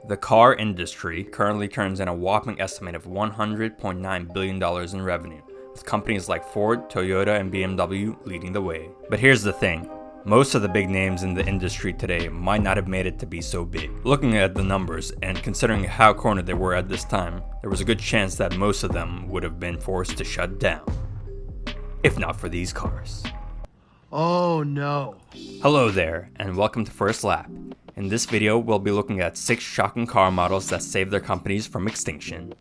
The car industry currently turns in a whopping estimate of $100.9 billion in revenue, with companies like Ford, Toyota, and BMW leading the way. But here's the thing. Most of the big names in the industry today might not have made it to be so big. Looking at the numbers and considering how cornered they were at this time, there was a good chance that most of them would have been forced to shut down. If not for these cars. Oh no. Hello there, and welcome to First Lap. In this video, we'll be looking at 6 shocking car models that saved their companies from extinction.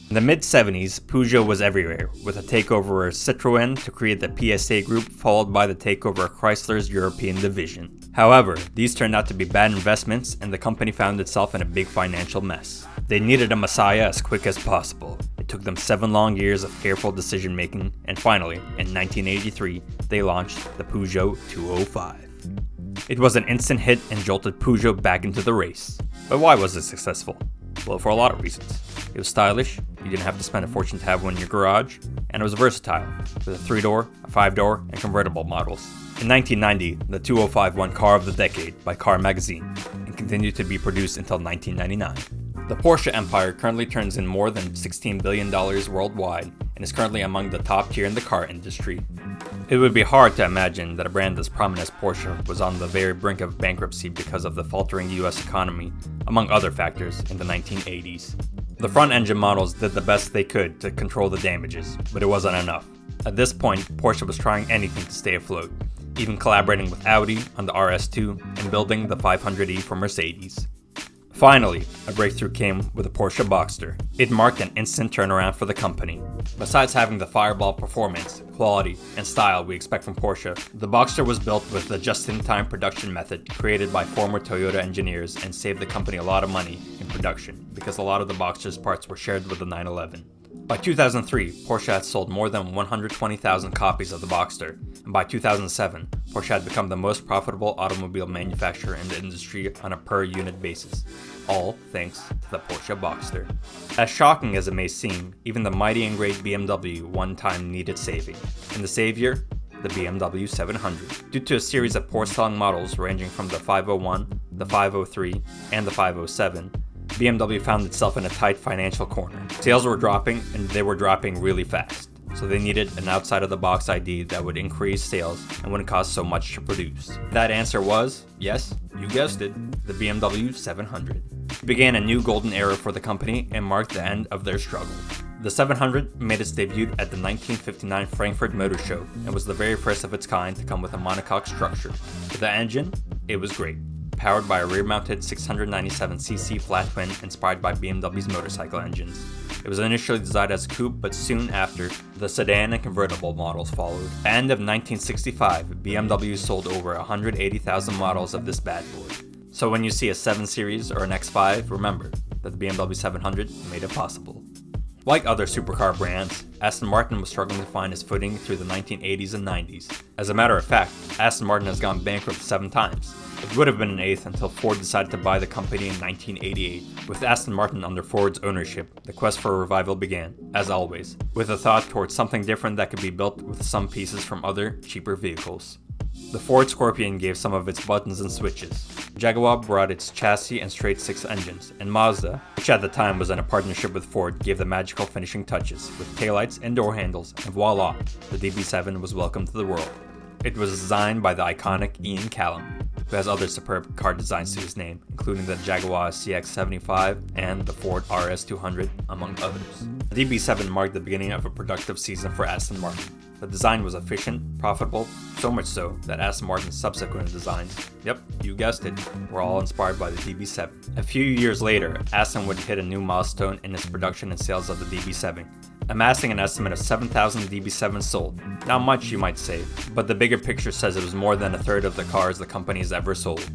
In the mid-70s, Peugeot was everywhere, with a takeover of Citroën to create the PSA group, followed by the takeover of Chrysler's European division. However, these turned out to be bad investments, and the company found itself in a big financial mess. They needed a messiah as quick as possible. It took them 7 long years of careful decision making, and finally, in 1983, they launched the Peugeot 205. It was an instant hit and jolted Peugeot back into the race. But why was it successful? Well, for a lot of reasons. It was stylish, you didn't have to spend a fortune to have one in your garage, and it was versatile, with a 3-door, a 5-door, and convertible models. In 1990, the 205 won Car of the Decade by Car Magazine, and continued to be produced until 1999. The Porsche empire currently turns in more than $16 billion worldwide, and is currently among the top tier in the car industry. It would be hard to imagine that a brand as prominent as Porsche was on the very brink of bankruptcy because of the faltering US economy, among other factors, in the 1980s. The front engine models did the best they could to control the damages, but it wasn't enough. At this point, Porsche was trying anything to stay afloat, even collaborating with Audi on the RS2 and building the 500e for Mercedes. Finally, a breakthrough came with the Porsche Boxster. It marked an instant turnaround for the company. Besides having the fireball performance, quality, and style we expect from Porsche, the Boxster was built with the just-in-time production method created by former Toyota engineers and saved the company a lot of money in production because a lot of the Boxster's parts were shared with the 911. By 2003, Porsche had sold more than 120,000 copies of the Boxster, and by 2007, Porsche had become the most profitable automobile manufacturer in the industry on a per-unit basis, all thanks to the Porsche Boxster. As shocking as it may seem, even the mighty and great BMW one time needed saving, and the savior? The BMW 700. Due to a series of poor-selling models ranging from the 501, the 503, and the 507, BMW found itself in a tight financial corner. Sales were dropping, and they were dropping really fast. So they needed an outside-of-the-box ID that would increase sales and wouldn't cost so much to produce. That answer was, yes, you guessed it, the BMW 700. It began a new golden era for the company and marked the end of their struggle. The 700 made its debut at the 1959 Frankfurt Motor Show and was the very first of its kind to come with a monocoque structure. With the engine, it was great. Powered by a rear-mounted 697cc flat twin inspired by BMW's motorcycle engines. It was initially designed as a coupe, but soon after, the sedan and convertible models followed. At the end of 1965, BMW sold over 180,000 models of this bad boy. So when you see a 7 Series or an X5, remember that the BMW 700 made it possible. Like other supercar brands, Aston Martin was struggling to find its footing through the 1980s and 90s. As a matter of fact, Aston Martin has gone bankrupt 7 times. It would have been an 8th until Ford decided to buy the company in 1988. With Aston Martin under Ford's ownership, the quest for a revival began, as always, with a thought towards something different that could be built with some pieces from other, cheaper vehicles. The Ford Scorpion gave some of its buttons and switches. Jaguar brought its chassis and straight-six engines, and Mazda, which at the time was in a partnership with Ford, gave the magical finishing touches, with taillights and door handles, and voila, the DB7 was welcome to the world. It was designed by the iconic Ian Callum, who has other superb car designs to his name, including the Jaguar CX-75 and the Ford RS200, among others. The DB7 marked the beginning of a productive season for Aston Martin. The design was efficient, profitable, so much so that Aston Martin's subsequent designs, yep, you guessed it, were all inspired by the DB7. A few years later, Aston would hit a new milestone in its production and sales of the DB7, amassing an estimate of 7,000 DB7s sold. Not much, you might say, but the bigger picture says it was more than a third of the cars the company has ever sold.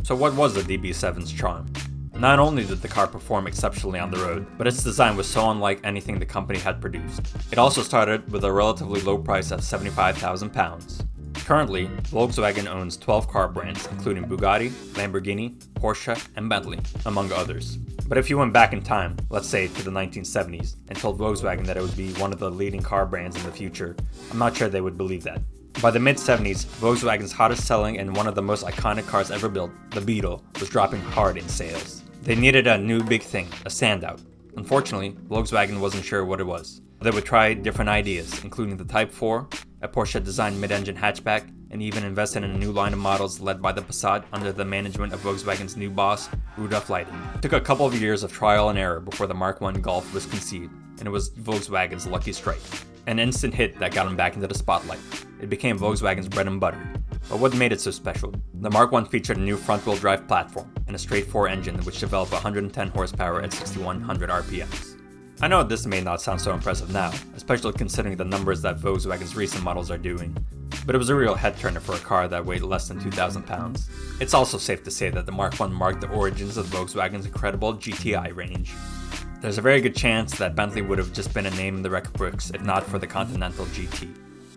So what was the DB7's charm? Not only did the car perform exceptionally on the road, but its design was so unlike anything the company had produced. It also started with a relatively low price of £75,000. Currently, Volkswagen owns 12 car brands, including Bugatti, Lamborghini, Porsche, and Bentley, among others. But if you went back in time, let's say to the 1970s, and told Volkswagen that it would be one of the leading car brands in the future, I'm not sure they would believe that. By the mid-70s, Volkswagen's hottest selling and one of the most iconic cars ever built, the Beetle, was dropping hard in sales. They needed a new big thing, a standout. Unfortunately, Volkswagen wasn't sure what it was. They would try different ideas, including the Type 4, a Porsche-designed mid-engine hatchback, and even invested in a new line of models led by the Passat under the management of Volkswagen's new boss, Rudolf Leiting. It took a couple of years of trial and error before the Mark I Golf was conceived, and it was Volkswagen's lucky strike. An instant hit that got him back into the spotlight. It became Volkswagen's bread and butter. But what made it so special? The Mark I featured a new front-wheel drive platform and a straight-4 engine which developed 110 horsepower at 6,100 RPMs. I know this may not sound so impressive now, especially considering the numbers that Volkswagen's recent models are doing, but it was a real head-turner for a car that weighed less than 2,000 pounds. It's also safe to say that the Mark I marked the origins of Volkswagen's incredible GTI range. There's a very good chance that Bentley would have just been a name in the record books if not for the Continental GT.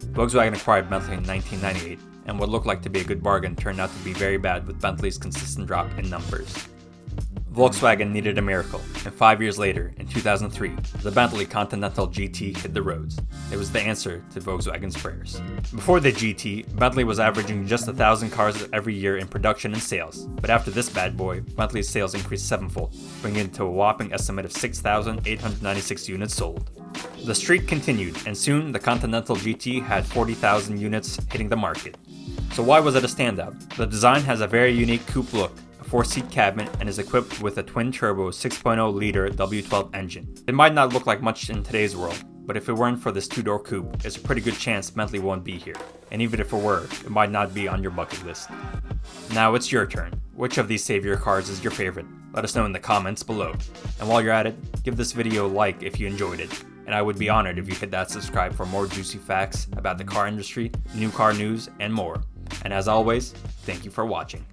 Volkswagen acquired Bentley in 1998, and what looked like to be a good bargain turned out to be very bad with Bentley's consistent drop in numbers. Volkswagen needed a miracle, and 5 years later, in 2003, the Bentley Continental GT hit the roads. It was the answer to Volkswagen's prayers. Before the GT, Bentley was averaging just 1,000 cars every year in production and sales, but after this bad boy, Bentley's sales increased sevenfold, bringing it to a whopping estimate of 6,896 units sold. The streak continued, and soon the Continental GT had 40,000 units hitting the market. So why was it a standout? The design has a very unique coupe look, a 4-seat cabin, and is equipped with a twin-turbo 6.0-liter W12 engine. It might not look like much in today's world, but if it weren't for this two-door coupe, there's a pretty good chance Bentley won't be here. And even if it were, it might not be on your bucket list. Now it's your turn. Which of these Savior cars is your favorite? Let us know in the comments below. And while you're at it, give this video a like if you enjoyed it. And I would be honored if you hit that subscribe for more juicy facts about the car industry, new car news, and more. And as always, thank you for watching.